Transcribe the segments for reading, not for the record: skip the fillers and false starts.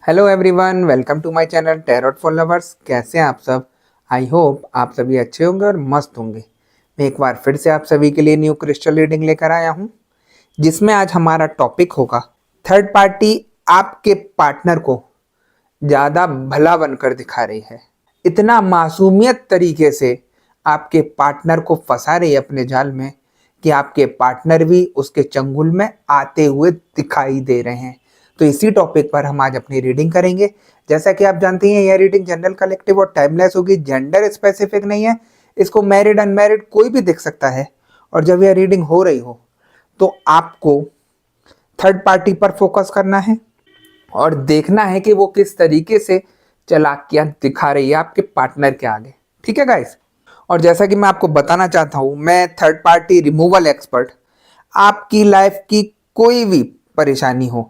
Hello everyone, welcome to my channel tarot for lovers. कैसे हैं आप सब? आई होप आप सभी अच्छे होंगे और मस्त होंगे। मैं एक बार फिर से आप सभी के लिए न्यू क्रिस्टल रीडिंग लेकर आया हूं, जिसमें आज हमारा टॉपिक होगा थर्ड पार्टी आपके पार्टनर को ज़्यादा भला बनकर दिखा रही है। इतना मासूमियत तरीके से आपके पार्टनर को फंसा रही है अपने जाल में कि आपके पार्टनर भी उसके चंगुल में आते हुए दिखाई दे रहे हैं। तो इसी टॉपिक पर हम आज अपनी रीडिंग करेंगे। जैसा कि आप जानते हैं, यह रीडिंग जनरल, कलेक्टिव और टाइमलेस होगी। जेंडर स्पेसिफिक नहीं है, इसको मैरिड अनमैरिड कोई भी देख सकता है। और जब यह रीडिंग हो रही हो तो आपको थर्ड पार्टी पर फोकस करना है और देखना है कि वो किस तरीके से चालाकियां दिखा रही है आपके पार्टनर के आगे। ठीक है गाइस? और जैसा कि मैं आपको बताना चाहता हूं, मैं थर्ड पार्टी रिमूवल एक्सपर्ट। आपकी लाइफ की कोई भी परेशानी हो,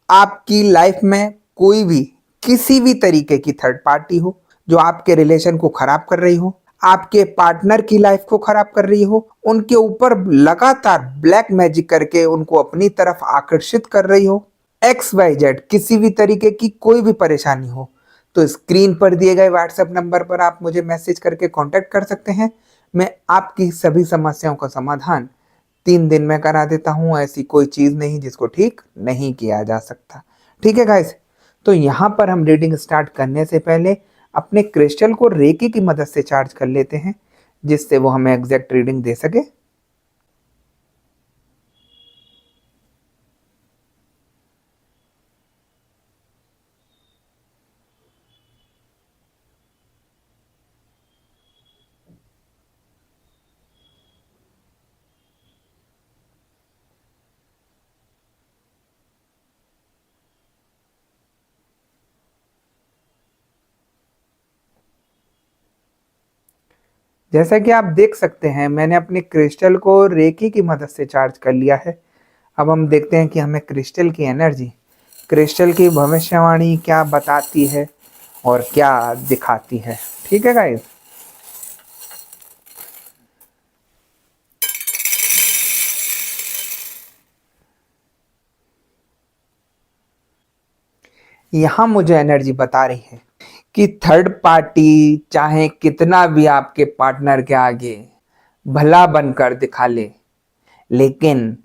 आपकी लाइफ में कोई भी किसी भी तरीके की थर्ड पार्टी हो जो आपके रिलेशन को खराब कर रही हो, आपके पार्टनर की लाइफ को खराब कर रही हो, उनके ऊपर लगातार ब्लैक मैजिक करके उनको अपनी तरफ आकर्षित कर रही हो, XYZ किसी भी तरीके की कोई भी परेशानी हो, तो स्क्रीन पर दिए गए व्हाट्सएप नंबर पर आप मुझे मैसेज करके कांटेक्ट कर सकते हैं। मैं आपकी सभी समस्याओं का समाधान 3 दिन में करा देता हूं। ऐसी कोई चीज़ नहीं जिसको ठीक नहीं किया जा सकता। ठीक है गाइस? तो यहाँ पर हम रीडिंग स्टार्ट करने से पहले अपने क्रिस्टल को रेकी की मदद से चार्ज कर लेते हैं, जिससे वो हमें एग्जैक्ट रीडिंग दे सके। जैसा कि आप देख सकते हैं, मैंने अपने क्रिस्टल को रेकी की मदद से चार्ज कर लिया है। अब हम देखते हैं कि हमें क्रिस्टल की एनर्जी, क्रिस्टल की भविष्यवाणी क्या बताती है और क्या दिखाती है। ठीक है गाइस? यहाँ मुझे एनर्जी बता रही है कि थर्ड पार्टी चाहे कितना भी आपके पार्टनर के आगे भला बनकर दिखा ले, लेकिन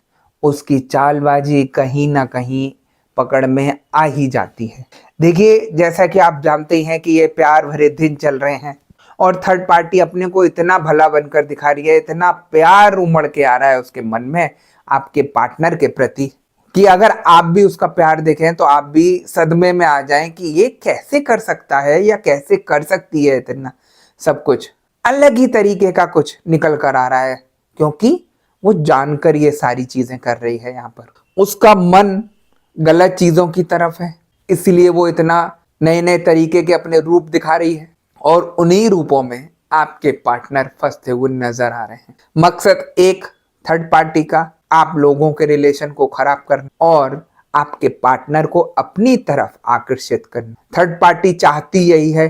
उसकी चालबाजी कहीं ना कहीं पकड़ में आ ही जाती है। देखिए, जैसा कि आप जानते हैं कि ये प्यार भरे दिन चल रहे हैं और थर्ड पार्टी अपने को इतना भला बनकर दिखा रही है, इतना प्यार उमड़ के आ रहा है उसके मन में आपके पार्टनर के प्रति, कि अगर आप भी उसका प्यार देखें तो आप भी सदमे में आ जाएं कि ये कैसे कर सकता है या कैसे कर सकती है। इतना सब कुछ अलग ही तरीके का कुछ निकल कर आ रहा है, क्योंकि वो जानकर ये सारी चीजें कर रही है। यहाँ पर उसका मन गलत चीजों की तरफ है, इसलिए वो इतना नए नए तरीके के अपने रूप दिखा रही है और उन्हीं रूपों में आपके पार्टनर फंसते हुए नजर आ रहे हैं। मकसद एक, थर्ड पार्टी का आप लोगों के रिलेशन को खराब करना और आपके पार्टनर को अपनी तरफ आकर्षित करना। थर्ड पार्टी चाहती यही है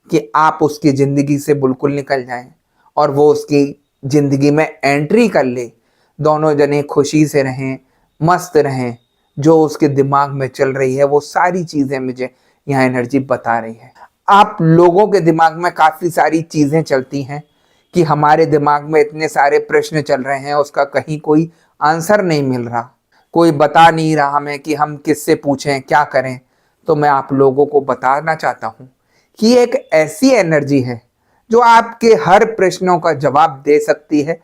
कि आप उसकी जिंदगी से बिल्कुल निकल जाएं और वो उसकी जिंदगी में एंट्री कर ले। दोनों जने खुशी से रहें, मस्त रहें। जो उसके दिमाग में चल रही है वो सारी चीजें मुझे यहाँ एनर्जी बता रही है। आप लोगों के दिमाग में काफी सारी चीजें चलती हैं कि हमारे दिमाग में इतने सारे प्रश्न चल रहे हैं, उसका कहीं कोई आंसर नहीं मिल रहा, कोई बता नहीं रहा हमें कि हम किससे पूछें, क्या करें। तो मैं आप लोगों को बताना चाहता हूं कि एक ऐसी एनर्जी है जो आपके हर प्रश्नों का जवाब दे सकती है,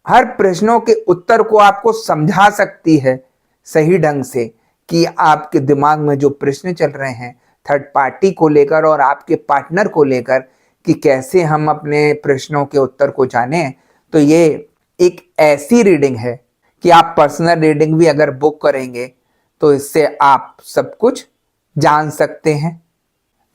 हर प्रश्नों के उत्तर को आपको समझा सकती है सही ढंग से, कि आपके दिमाग में जो प्रश्न चल रहे हैं थर्ड पार्टी को लेकर और आपके पार्टनर को लेकर, कि कैसे हम अपने प्रश्नों के उत्तर को जानें। तो ये एक ऐसी रीडिंग है कि आप पर्सनल रीडिंग भी अगर बुक करेंगे तो इससे आप सब कुछ जान सकते हैं,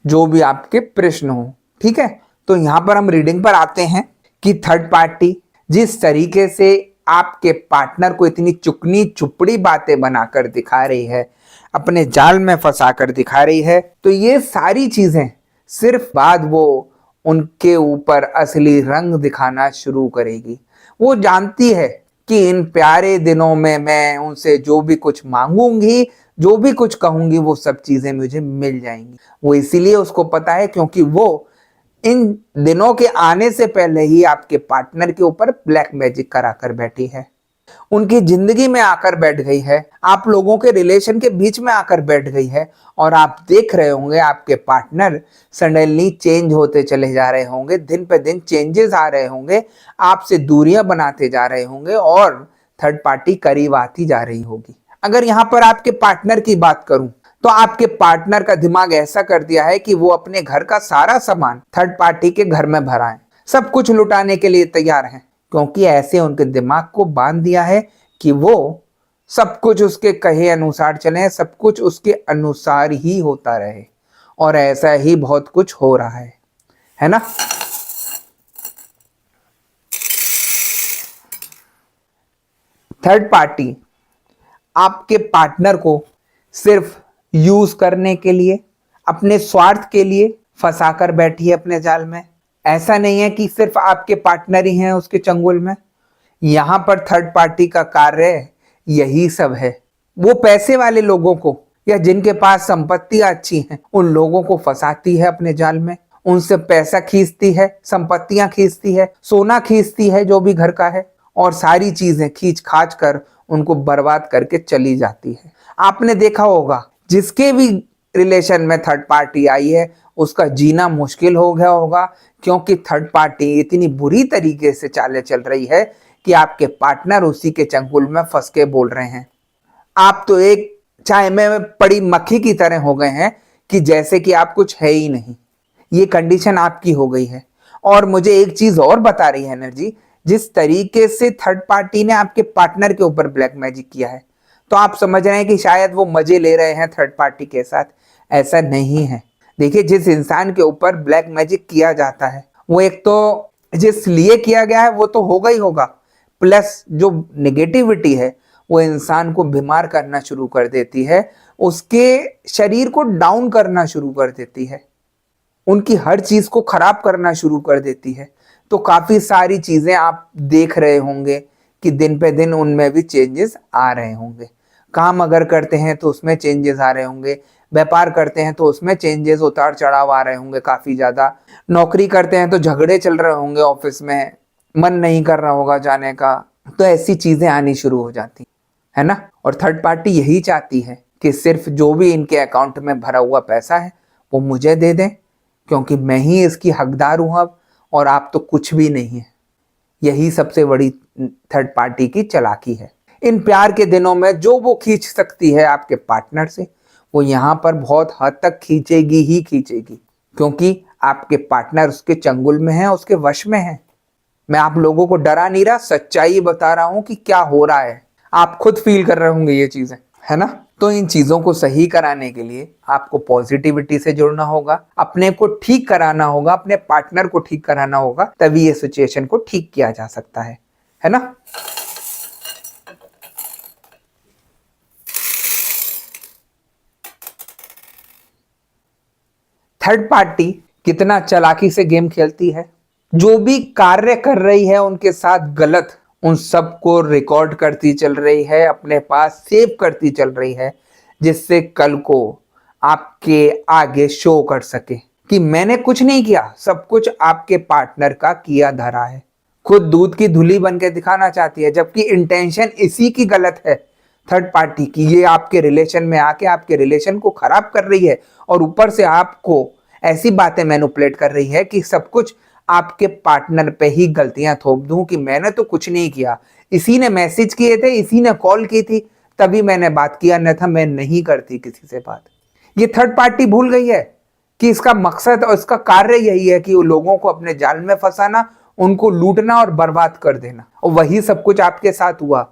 जो भी आपके प्रश्न हो। ठीक है? तो यहां पर हम रीडिंग पर आते हैं कि थर्ड पार्टी जिस तरीके से आपके पार्टनर को इतनी चुकनी चुपड़ी बातें बनाकर दिखा रही है, अपने जाल में फंसा कर दिखा रही है, तो ये सारी चीजें सिर्फ बाद वो उनके ऊपर असली रंग दिखाना शुरू करेगी। वो जानती है कि इन प्यारे दिनों में मैं उनसे जो भी कुछ मांगूंगी, जो भी कुछ कहूंगी, वो सब चीजें मुझे मिल जाएंगी। वो इसीलिए उसको पता है क्योंकि वो इन दिनों के आने से पहले ही आपके पार्टनर के ऊपर ब्लैक मैजिक कराकर बैठी है, उनकी जिंदगी में आकर बैठ गई है, आप लोगों के रिलेशन के बीच में आकर बैठ गई है। और आप देख रहे होंगे आपके पार्टनर सडनली चेंज होते चले जा रहे होंगे, दिन पे दिन चेंजेस आ रहे होंगे, आपसे दूरियां बनाते जा रहे होंगे और थर्ड पार्टी करीब आती जा रही होगी। अगर यहाँ पर आपके पार्टनर की बात करूं तो आपके पार्टनर का दिमाग ऐसा कर दिया है कि वो अपने घर का सारा सामान थर्ड पार्टी के घर में भराएं, सब कुछ लुटाने के लिए तैयार हैं, क्योंकि ऐसे उनके दिमाग को बांध दिया है कि वो सब कुछ उसके कहे अनुसार चले, सब कुछ उसके अनुसार ही होता रहे। और ऐसा ही बहुत कुछ हो रहा है ना। थर्ड पार्टी आपके पार्टनर को सिर्फ यूज करने के लिए, अपने स्वार्थ के लिए फंसाकर बैठी है अपने जाल में। ऐसा नहीं है कि सिर्फ आपके पार्टनर ही हैं उसके चंगुल में, यहां पर थर्ड पार्टी का कार्य यही सब है। वो पैसे वाले लोगों को या जिनके पास संपत्तियां अच्छी हैं उन लोगों को फंसाती है अपने जाल में, उनसे पैसा खींचती है, संपत्तियां खींचती है, सोना खींचती है जो भी घर का है, और सारी चीजें खींच खाच कर उनको बर्बाद करके चली जाती है। आपने देखा होगा जिसके भी रिलेशन में थर्ड पार्टी आई है उसका जीना मुश्किल हो गया होगा, क्योंकि थर्ड पार्टी इतनी बुरी तरीके से चालें चल रही है कि आपके पार्टनर उसी के चंगुल में फंस के बोल रहे हैं। आप तो एक चाय में पड़ी मक्खी की तरह हो गए हैं कि जैसे कि आप कुछ है ही नहीं। ये कंडीशन आपकी हो गई है। और मुझे एक चीज और बता रही है एनर्जी, जिस तरीके से थर्ड पार्टी ने आपके पार्टनर के ऊपर ब्लैक मैजिक किया है तो आप समझ रहे हैं कि शायद वो मजे ले रहे हैं थर्ड पार्टी के साथ। ऐसा नहीं है। देखिए, जिस इंसान के ऊपर ब्लैक मैजिक किया जाता है वो एक तो जिस लिए किया गया है वो तो होगा ही होगा, प्लस जो नेगेटिविटी है वो इंसान को बीमार करना शुरू कर देती है, उसके शरीर को डाउन करना शुरू कर देती है, उनकी हर चीज को खराब करना शुरू कर देती है। तो काफी सारी चीजें आप देख रहे होंगे कि दिन पे दिन उनमें भी चेंजेस आ रहे होंगे। काम अगर करते हैं तो उसमें चेंजेस आ रहे होंगे, व्यापार करते हैं तो उसमें चेंजेस, उतार चढ़ाव आ रहे होंगे काफी ज्यादा, नौकरी करते हैं तो झगड़े चल रहे होंगे ऑफिस में, मन नहीं कर रहा होगा जाने का, तो ऐसी चीजें आनी शुरू हो जाती है ना। और थर्ड पार्टी यही चाहती है कि सिर्फ जो भी इनके अकाउंट में भरा हुआ पैसा है वो मुझे दे दें, क्योंकि मैं ही इसकी हकदार हूं अब, और आप तो कुछ भी नहीं है। यही सबसे बड़ी थर्ड पार्टी की चालाकी है। इन प्यार के दिनों में जो वो खींच सकती है आपके पार्टनर से, वो यहाँ पर बहुत हद तक खींचेगी ही खींचेगी, क्योंकि आपके पार्टनर उसके चंगुल में है, उसके वश में है। मैं आप लोगों को डरा नहीं रहा, सच्चाई बता रहा हूं कि क्या हो रहा है। आप खुद फील कर रहे होंगे ये चीजें, है ना। तो इन चीजों को सही कराने के लिए आपको पॉजिटिविटी से जुड़ना होगा, अपने को ठीक कराना होगा, अपने पार्टनर को ठीक कराना होगा, तभी ये सिचुएशन को ठीक किया जा सकता है ना। थर्ड पार्टी कितना चालाकी से गेम खेलती है, जो भी कार्य कर रही है उनके साथ गलत, उन सबको रिकॉर्ड करती चल रही है, अपने पास सेव करती चल रही है, जिससे कल को आपके आगे शो कर सके कि मैंने कुछ नहीं किया, सब कुछ आपके पार्टनर का किया धरा है। खुद दूध की धुली बन के दिखाना चाहती है, जबकि इंटेंशन इसी की गलत है थर्ड पार्टी की। ये आपके रिलेशन में आके आपके रिलेशन को खराब कर रही है और ऊपर से आपको ऐसी बातें मैनिपुलेट कर रही है कि सब कुछ आपके पार्टनर पे ही गलतियां थोप दूं कि मैंने तो कुछ नहीं किया, इसी ने मैसेज किए थे, इसी ने कॉल की थी, तभी मैंने बात किया, न था मैं नहीं करती किसी से बात। ये थर्ड पार्टी भूल गई है कि इसका मकसद और इसका कार्य यही है कि वो लोगों को अपने जाल में फंसाना, उनको लूटना और बर्बाद कर देना, और वही सब कुछ आपके साथ हुआ।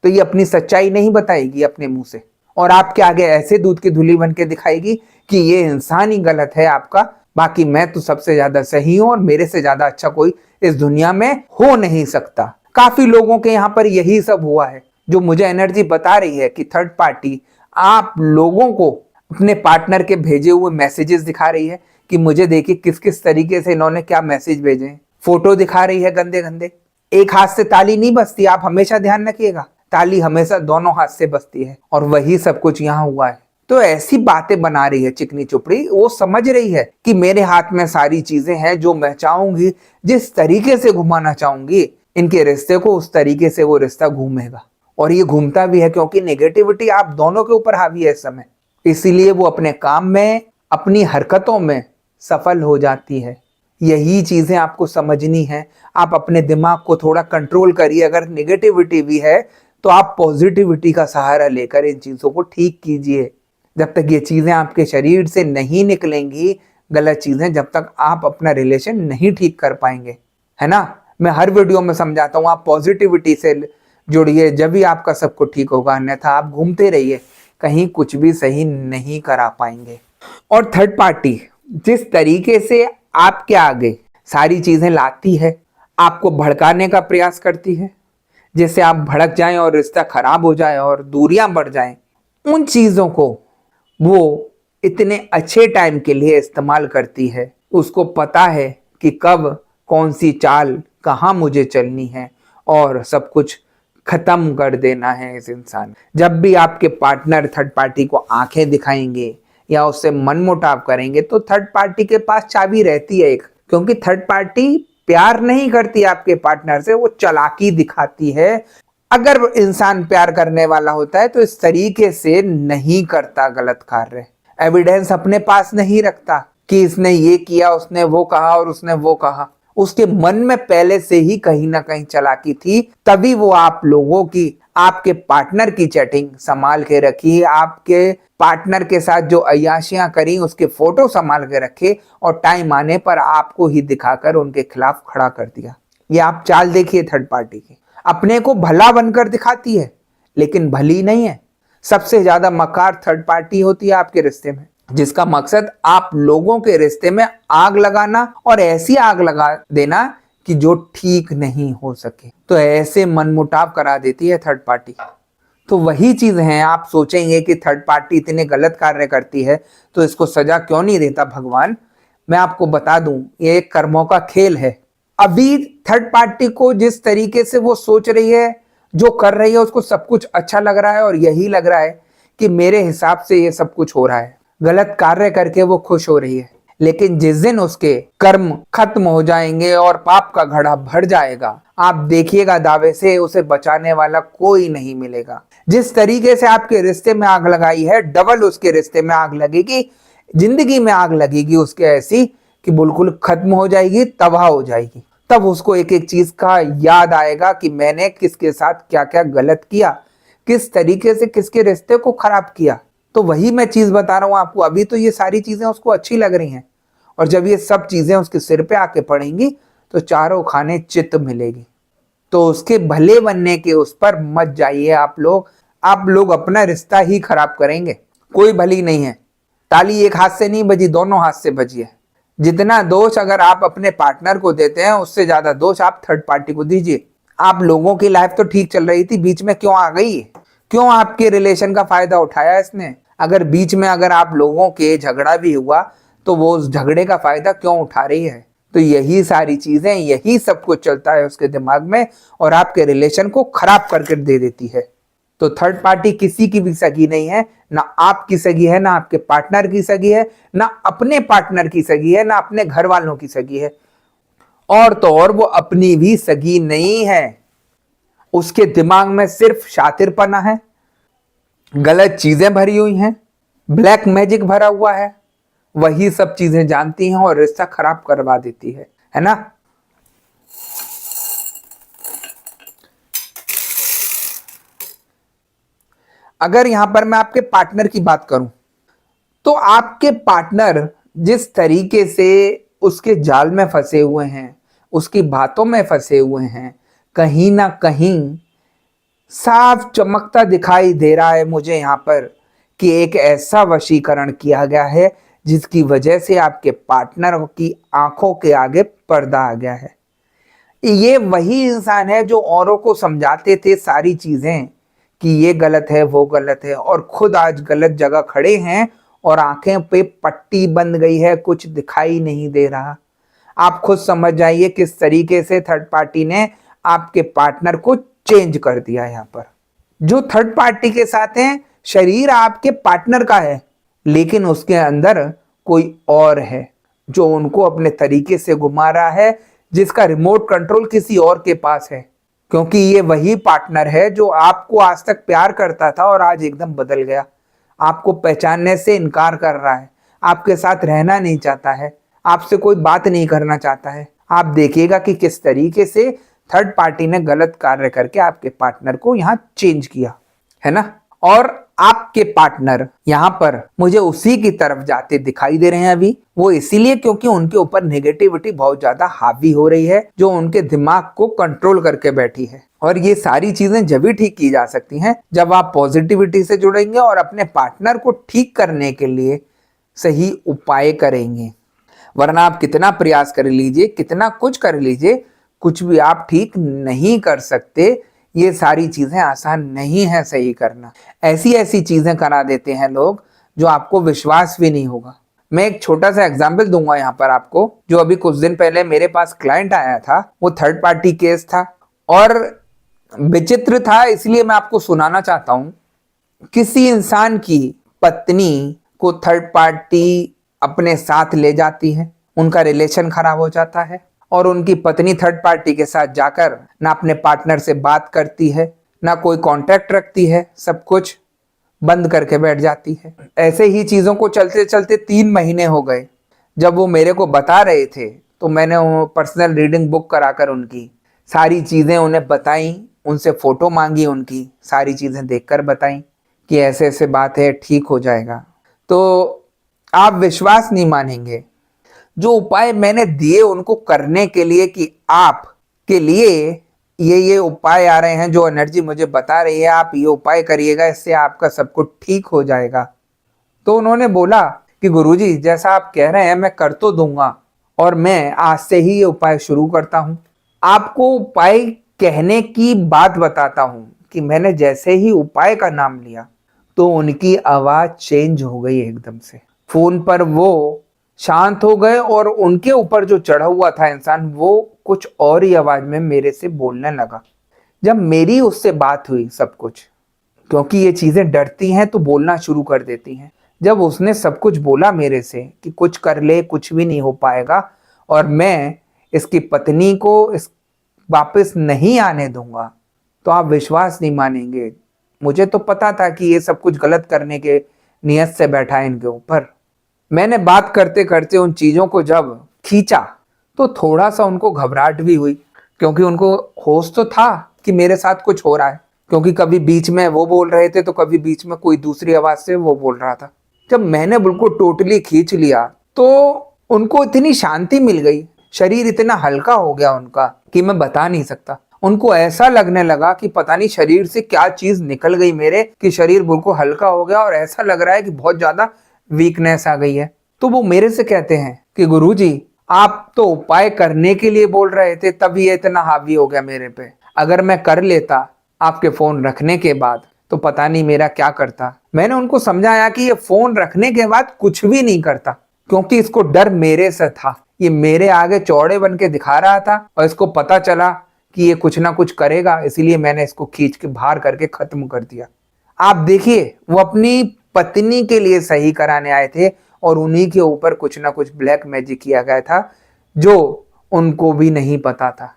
तो ये अपनी सच्चाई नहीं बताएगी अपने मुंह से, और आपके आगे ऐसे दूध की धुली बन के दिखाएगी कि ये इंसान ही गलत है आपका, बाकी मैं तो सबसे ज्यादा सही हूं और मेरे से ज्यादा अच्छा कोई इस दुनिया में हो नहीं सकता। काफी लोगों के यहाँ पर यही सब हुआ है, जो मुझे एनर्जी बता रही है कि थर्ड पार्टी आप लोगों को अपने पार्टनर के भेजे हुए मैसेजेस दिखा रही है कि मुझे देखिए किस किस तरीके से इन्होंने क्या मैसेज भेजे हैं, फोटो दिखा रही है गंदे गंदे, एक हाथ से ताली नहीं बजती, आप हमेशा ध्यान रखिएगा, ताली हमेशा दोनों हाथ से बजती है, और वही सब कुछ यहाँ हुआ है। तो ऐसी बातें बना रही है चिकनी चुपड़ी, वो समझ रही है कि मेरे हाथ में सारी चीजें हैं, जो मैं चाहूंगी, जिस तरीके से घुमाना चाहूंगी इनके रिश्ते को, उस तरीके से वो रिश्ता घूमेगा। और ये घूमता भी है क्योंकि नेगेटिविटी आप दोनों के ऊपर हावी है इस समय, इसीलिए वो अपने काम में, अपनी हरकतों में सफल हो जाती है। यही चीजें आपको समझनी है। आप अपने दिमाग को थोड़ा कंट्रोल करिए। अगर नेगेटिविटी भी है तो आप पॉजिटिविटी का सहारा लेकर इन चीजों को ठीक कीजिए। जब तक ये चीजें आपके शरीर से नहीं निकलेंगी, गलत चीजें, जब तक आप अपना रिलेशन नहीं ठीक कर पाएंगे, है ना। मैं हर वीडियो में समझाता हूँ, आप पॉजिटिविटी से जुड़िए, जब भी आपका सब कुछ ठीक होगा, अन्यथा आप घूमते रहिए, कहीं कुछ भी सही नहीं करा पाएंगे। और थर्ड पार्टी जिस तरीके से आपके आगे सारी चीजें लाती है, आपको भड़काने का प्रयास करती है, जिससे आप भड़क जाएं और रिश्ता खराब हो जाए और दूरियां बढ़ जाएं, उन चीजों को वो इतने अच्छे टाइम के लिए इस्तेमाल करती है। उसको पता है कि कब कौन सी चाल कहाँ मुझे चलनी है और सब कुछ खत्म कर देना है इस इंसान। जब भी आपके पार्टनर थर्ड पार्टी को आंखें दिखाएंगे या उससे मनमुटाव करेंगे, तो थर्ड पार्टी के पास चाबी रहती है एक, क्योंकि थर्ड पार्टी प्यार नहीं करती आपके पार्टनर से, वो चालाकी दिखाती है। अगर इंसान प्यार करने वाला होता है तो इस तरीके से नहीं करता गलत कार्य, एविडेंस अपने पास नहीं रखता कि इसने ये किया, उसने वो कहा और उसने वो कहा। उसके मन में पहले से ही कहीं ना कहीं चालाकी थी, तभी वो आप लोगों की, आपके पार्टनर की चैटिंग संभाल के रखी, आपके पार्टनर के साथ जो अय्याशियां करी उसके फोटो संभाल के रखे, और टाइम आने पर आपको ही दिखाकर उनके खिलाफ खड़ा कर दिया। ये आप चाल देखिए थर्ड पार्टी की, अपने को भला बनकर दिखाती है लेकिन भली नहीं है। सबसे ज्यादा मकार थर्ड पार्टी होती है आपके रिश्ते में, जिसका मकसद आप लोगों के रिश्ते में आग लगाना, और ऐसी आग लगा देना कि जो ठीक नहीं हो सके। तो ऐसे मनमुटाव करा देती है थर्ड पार्टी। तो वही चीज है, आप सोचेंगे कि थर्ड पार्टी इतने गलत कार्य करती है तो इसको सजा क्यों नहीं देता भगवान। मैं आपको बता दूं, ये एक कर्मों का खेल है। अभी थर्ड पार्टी को जिस तरीके से वो सोच रही है, जो कर रही है, उसको सब कुछ अच्छा लग रहा है और यही लग रहा है कि मेरे हिसाब से ये सब कुछ हो रहा है, गलत कार्य करके वो खुश हो रही है। लेकिन जिस दिन उसके कर्म खत्म हो जाएंगे और पाप का घड़ा भर जाएगा, आप देखिएगा दावे से उसे बचाने वाला कोई नहीं मिलेगा। जिस तरीके से आपके रिश्ते में आग लगाई है, डबल उसके रिश्ते में आग लगेगी, जिंदगी में आग लगेगी उसके, ऐसी कि बिल्कुल खत्म हो जाएगी, तबाह हो जाएगी। तब उसको एक एक चीज का याद आएगा कि मैंने किसके साथ क्या क्या गलत किया, किस तरीके से किसके रिश्ते को खराब किया। तो वही मैं चीज बता रहा हूं आपको। अभी तो ये सारी चीजें उसको अच्छी लग रही हैं, और जब ये सब चीजें उसके सिर पे आके पड़ेंगी तो चारों खाने चित मिलेगी। तो उसके भले बनने के उस पर मत जाइए आप लोग। आप लोग अपना रिश्ता ही खराब करेंगे, कोई भली नहीं है। ताली एक हाथ से नहीं बजी, दोनों हाथ से बजी है। जितना दोष अगर आप अपने पार्टनर को देते हैं, उससे ज्यादा दोष आप थर्ड पार्टी को दीजिए। आप लोगों की लाइफ तो ठीक चल रही थी, बीच में क्यों आ गई? क्यों आपके रिलेशन का फायदा उठाया इसने? अगर बीच में अगर आप लोगों के झगड़ा भी हुआ तो वो उस झगड़े का फायदा क्यों उठा रही है? तो यही सारी चीजें, यही सब कुछ चलता है उसके दिमाग में, और आपके रिलेशन को खराब करके दे देती है। तो थर्ड पार्टी किसी की भी सगी नहीं है, ना आपकी सगी है, ना आपके पार्टनर की सगी है, ना अपने पार्टनर की सगी है, ना अपने घर वालों की सगी है, और तो और वो अपनी भी सगी नहीं है। उसके दिमाग में सिर्फ शातिरपना है, गलत चीजें भरी हुई हैं, ब्लैक मैजिक भरा हुआ है, वही सब चीजें जानती हैं और रिश्ता खराब करवा देती है ना। अगर यहां पर मैं आपके पार्टनर की बात करूं, तो आपके पार्टनर जिस तरीके से उसके जाल में फंसे हुए हैं, उसकी बातों में फंसे हुए हैं, कहीं ना कहीं साफ चमकता दिखाई दे रहा है मुझे यहां पर कि एक ऐसा वशीकरण किया गया है जिसकी वजह से आपके पार्टनर की आंखों के आगे पर्दा आ गया है। ये वही इंसान है जो औरों को समझाते थे सारी चीजें कि ये गलत है, वो गलत है, और खुद आज गलत जगह खड़े हैं और आंखें पे पट्टी बंद गई है, कुछ दिखाई नहीं दे रहा। आप खुद समझ जाइए किस तरीके से थर्ड पार्टी ने आपके पार्टनर को चेंज कर दिया। यहाँ पर जो थर्ड पार्टी के साथ हैं, शरीर आपके पार्टनर का है, लेकिन उसके अंदर कोई और है जो उनको अपने तरीके से घुमा रहा है, जिसका रिमोट कंट्रोल किसी और के पास है। क्योंकि ये वही पार्टनर है जो आपको आज तक प्यार करता था और आज एकदम बदल गया, आपको पहचानने से इनकार कर रहा है, आपके साथ रहना नहीं चाहता है, आपसे कोई बात नहीं करना चाहता है। आप देखिएगा कि किस तरीके से थर्ड पार्टी ने गलत कार्य करके आपके पार्टनर को यहाँ चेंज किया, है ना। और आपके पार्टनर यहाँ पर मुझे उसी की तरफ जाते दिखाई दे रहे हैं अभी। वो इसीलिए क्योंकि उनके ऊपर नेगेटिविटी बहुत ज्यादा हावी हो रही है, जो उनके दिमाग को कंट्रोल करके बैठी है। और ये सारी चीजें जब भी ठीक की जा सकती हैं जब आप पॉजिटिविटी से जुड़ेंगे और अपने पार्टनर को ठीक करने के लिए सही उपाय करेंगे। वरना आप कितना प्रयास कर लीजिए, कितना कुछ कर लीजिए, कुछ भी आप ठीक नहीं कर सकते। ये सारी चीजें आसान नहीं है सही करना। ऐसी ऐसी चीजें करा देते हैं लोग जो आपको विश्वास भी नहीं होगा। मैं एक छोटा सा एग्जाम्पल दूंगा यहाँ पर आपको। जो अभी कुछ दिन पहले मेरे पास क्लाइंट आया था, वो थर्ड पार्टी केस था और विचित्र था, इसलिए मैं आपको सुनाना चाहता हूँ। किसी इंसान की पत्नी को थर्ड पार्टी अपने साथ ले जाती है, उनका रिलेशन खराब हो जाता है और उनकी पत्नी थर्ड पार्टी के साथ जाकर ना अपने पार्टनर से बात करती है, ना कोई कांटेक्ट रखती है, सब कुछ बंद करके बैठ जाती है। ऐसे ही चीज़ों को चलते चलते 3 महीने हो गए। जब वो मेरे को बता रहे थे तो मैंने पर्सनल रीडिंग बुक कराकर उनकी सारी चीज़ें उन्हें बताई, उनसे फ़ोटो मांगी, उनकी सारी चीज़ें देखकर बताई कि ऐसे ऐसे बात है, ठीक हो जाएगा। तो आप विश्वास नहीं मानेंगे, जो उपाय मैंने दिए उनको करने के लिए कि आप के लिए ये उपाय आ रहे हैं, जो एनर्जी मुझे बता रही है आप ये उपाय करिएगा, इससे आपका सब कुछ ठीक हो जाएगा। तो उन्होंने बोला कि गुरुजी जैसा आप कह रहे हैं मैं कर तो दूंगा और मैं आज से ही ये उपाय शुरू करता हूँ। आपको उपाय कहने की बात बताता हूँ कि मैंने जैसे ही उपाय का नाम लिया तो उनकी आवाज चेंज हो गई एकदम से। फोन पर वो शांत हो गए और उनके ऊपर जो चढ़ा हुआ था इंसान, वो कुछ और ही आवाज में मेरे से बोलने लगा। जब मेरी उससे बात हुई, सब कुछ, क्योंकि ये चीजें डरती हैं तो बोलना शुरू कर देती हैं। जब उसने सब कुछ बोला मेरे से कि कुछ कर ले, कुछ भी नहीं हो पाएगा और मैं इसकी पत्नी को वापस नहीं आने दूंगा, तो आप विश्वास नहीं मानेंगे। मुझे तो पता था कि ये सब कुछ गलत करने के नियत से बैठा है इनके ऊपर। मैंने बात करते करते उन चीज़ों को जब खींचा तो थोड़ा सा उनको घबराहट भी हुई, क्योंकि उनको होश तो था कि मेरे साथ कुछ हो रहा है, क्योंकि कभी बीच में वो बोल रहे थे तो कभी बीच में कोई दूसरी आवाज़ से वो बोल रहा था। जब मैंने बिल्कुल टोटली खींच लिया तो उनको इतनी शांति मिल गई, शरीर इतना हल्का हो गया उनका कि मैं बता नहीं सकता। उनको ऐसा लगने लगा कि पता नहीं शरीर से क्या चीज़ निकल गई मेरे, कि शरीर बिल्कुल हल्का हो गया और ऐसा लग रहा है कि बहुत ज़्यादा वीकनेस आ गई है। तो वो मेरे से कहते हैं कि गुरुजी आप तो उपाय करने के लिए बोल रहे थे, तभी ये इतना हावी हो गया मेरे पे। अगर मैं कर लेता आपके फोन रखने के बाद तो पता नहीं मेरा क्या करता। मैंने उनको समझाया कि ये फोन रखने के बाद कुछ भी नहीं करता, क्योंकि इसको डर मेरे से था। ये मेरे आगे चौड़े बन के दिखा रहा था और इसको पता चला कि ये कुछ ना कुछ करेगा, इसीलिए मैंने इसको खींच के बाहर करके खत्म कर दिया। आप देखिए, वो अपनी पत्नी के लिए सही कराने आए थे और उन्हीं के ऊपर कुछ ना कुछ ब्लैक मैजिक किया गया था जो उनको भी नहीं पता था।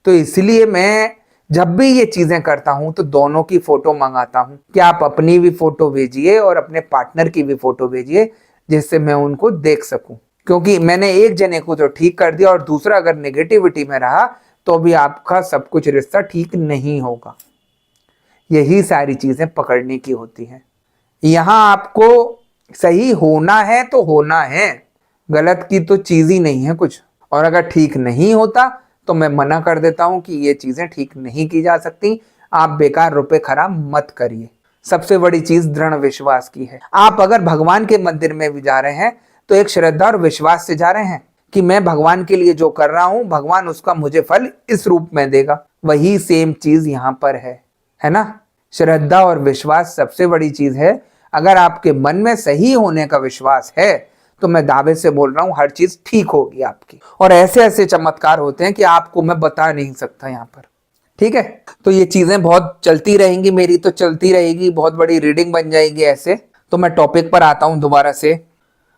तो इसलिए मैं जब भी ये चीजें करता हूं तो दोनों की फोटो मंगाता हूं कि आप अपनी भी फोटो भेजिए और अपने पार्टनर की भी फोटो भेजिए, जिससे मैं उनको देख सकूं। क्योंकि मैंने एक जने को तो ठीक कर दिया और दूसरा अगर नेगेटिविटी में रहा तो भी आपका सब कुछ रिश्ता ठीक नहीं होगा। यही सारी चीजें पकड़ने की होती हैं। यहाँ आपको सही होना है तो होना है, गलत की तो चीज ही नहीं है कुछ। और अगर ठीक नहीं होता तो मैं मना कर देता हूं कि ये चीजें ठीक नहीं की जा सकती, आप बेकार रुपए खराब मत करिए। सबसे बड़ी चीज दृढ़ विश्वास की है। आप अगर भगवान के मंदिर में भी जा रहे हैं तो एक श्रद्धा और विश्वास से जा रहे हैं कि मैं भगवान के लिए जो कर रहा हूं, भगवान उसका मुझे फल इस रूप में देगा। वही सेम चीज यहां पर है ना। श्रद्धा और विश्वास सबसे बड़ी चीज है। अगर आपके मन में सही होने का विश्वास है तो मैं दावे से बोल रहा हूं हर चीज ठीक होगी आपकी। और ऐसे ऐसे चमत्कार होते हैं कि आपको मैं बता नहीं सकता यहाँ पर। ठीक है, तो ये चीजें बहुत चलती रहेंगी, मेरी तो चलती रहेगी, बहुत बड़ी रीडिंग बन जाएगी ऐसे। तो मैं टॉपिक पर आता हूं दोबारा से।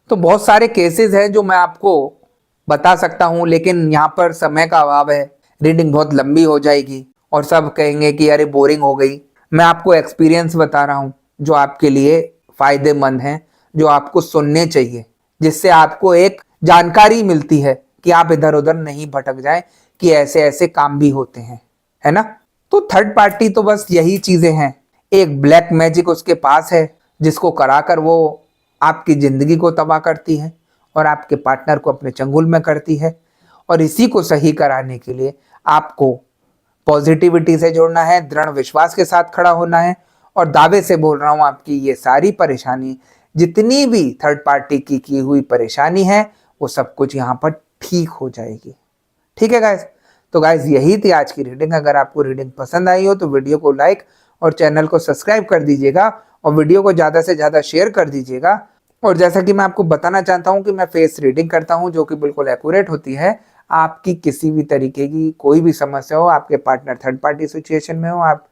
तो बहुत सारे केसेस हैं जो मैं आपको बता सकता हूं, लेकिन यहाँ पर समय का अभाव है, रीडिंग बहुत लंबी हो जाएगी और सब कहेंगे कि अरे बोरिंग हो गई। मैं आपको एक्सपीरियंस बता रहा हूं जो आपके लिए फायदेमंद है, जो आपको सुनने चाहिए, जिससे आपको एक जानकारी मिलती है कि आप इधर उधर नहीं भटक जाएं कि ऐसे ऐसे काम भी होते हैं, है ना। तो थर्ड पार्टी तो बस यही चीजें हैं, एक ब्लैक मैजिक उसके पास है जिसको कराकर वो आपकी जिंदगी को तबाह करती है और आपके पार्टनर को अपने चंगुल में करती है। और इसी को सही कराने के लिए आपको पॉजिटिविटी से जुड़ना है, दृढ़ विश्वास के साथ खड़ा होना है। और दावे से बोल रहा हूं, आपकी ये सारी परेशानी, जितनी भी थर्ड पार्टी की हुई परेशानी है, वो सब कुछ यहाँ पर ठीक हो जाएगी। ठीक है गाइस, तो गाइस यही थी आज की रीडिंग। अगर आपको रीडिंग पसंद आई हो तो वीडियो को लाइक और चैनल को सब्सक्राइब कर दीजिएगा और वीडियो को ज़्यादा से ज़्यादा शेयर कर दीजिएगा। और जैसा कि मैं आपको बताना चाहता हूं कि मैं फेस रीडिंग करता हूं जो कि बिल्कुल एक्यूरेट होती है। आपकी किसी भी तरीके की कोई भी समस्या हो, आपके पार्टनर थर्ड पार्टी सिचुएशन में हो, आप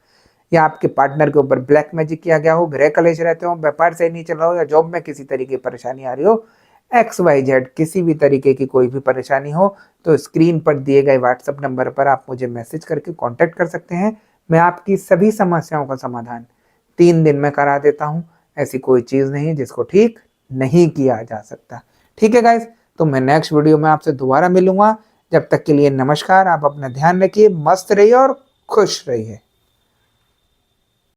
या आपके पार्टनर के ऊपर ब्लैक मैजिक किया गया हो, गृह कलेश रहते हो, व्यापार सही नहीं चल रहा हो, या जॉब में किसी तरीके की परेशानी आ रही हो, XYZ किसी भी तरीके की कोई भी परेशानी हो, तो स्क्रीन पर दिए गए व्हाट्सएप नंबर पर आप मुझे मैसेज करके कांटेक्ट कर सकते हैं। मैं आपकी सभी समस्याओं का समाधान 3 दिन में करा देता हूं। ऐसी कोई चीज़ नहीं जिसको ठीक नहीं किया जा सकता। ठीक है गाइस, तो मैं नेक्स्ट वीडियो में आपसे दोबारा मिलूंगा। जब तक के लिए नमस्कार। आप अपना ध्यान रखिए, मस्त रहिए और खुश रहिए।